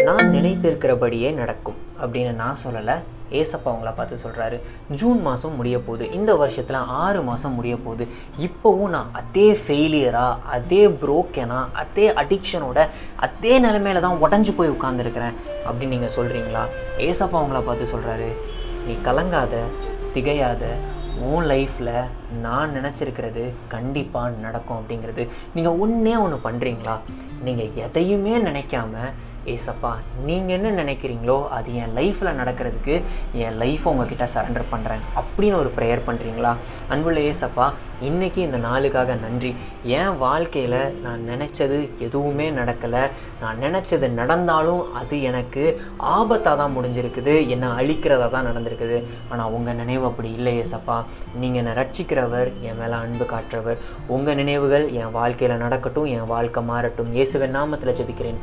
நான் நினைத்திருக்கிறபடியே நடக்கும் அப்படின்னு நான் சொல்லலை, ஏசப்பா அவங்கள பார்த்து சொல்கிறாரு. ஜூன் மாதம் முடிய போகுது, இந்த வருஷத்தில் 6 மாதம் முடிய போகுது. இப்போவும் நான் அதே ஃபெயிலியராக, அதே புரோக்கனாக, அதே அடிக்ஷனோட, அதே நிலைமையில தான் உடஞ்சி போய் உட்காந்துருக்கிறேன் அப்படின்னு நீங்கள் சொல்கிறீங்களா? ஏசப்பா அவங்கள பார்த்து சொல்கிறாரு, நீ கலங்காத, திகையாத, உன் லைஃப்பில் நான் நினச்சிருக்கிறது கண்டிப்பாக நடக்கும் அப்படிங்கிறது. நீங்கள் ஒன்றே ஒன்று பண்ணுறீங்களா? நீங்கள் எதையுமே நினைக்காம, ஏசப்பா நீங்கள் என்ன நினைக்கிறீங்களோ அது என் லைஃப்பில் நடக்கிறதுக்கு என் லைஃப்பை உங்ககிட்ட சரண்டர் பண்ணுறேன் அப்படின்னு ஒரு ப்ரேயர் பண்ணுறீங்களா? அன்புள்ள ஏசப்பா, இன்றைக்கி இந்த நாளுக்காக நன்றி. என் வாழ்க்கையில் நான் நினச்சது எதுவுமே நடக்கலை, நான் நினச்சது நடந்தாலும் அது எனக்கு ஆபத்தாக தான் முடிஞ்சிருக்குது, என்னை அழிக்கிறதா தான் நடந்திருக்குது. ஆனால் உங்கள் நினைவு அப்படி இல்லை ஏசப்பா. நீங்கள் என்னை ரட்சிக்கிறவர், என் மேலே அன்பு காட்டுறவர். உங்கள் நினைவுகள் என் வாழ்க்கையில் நடக்கட்டும், என் வாழ்க்கை மாறட்டும். இயேசுவின் நாமத்தில் ஜெபிக்கிறேன்.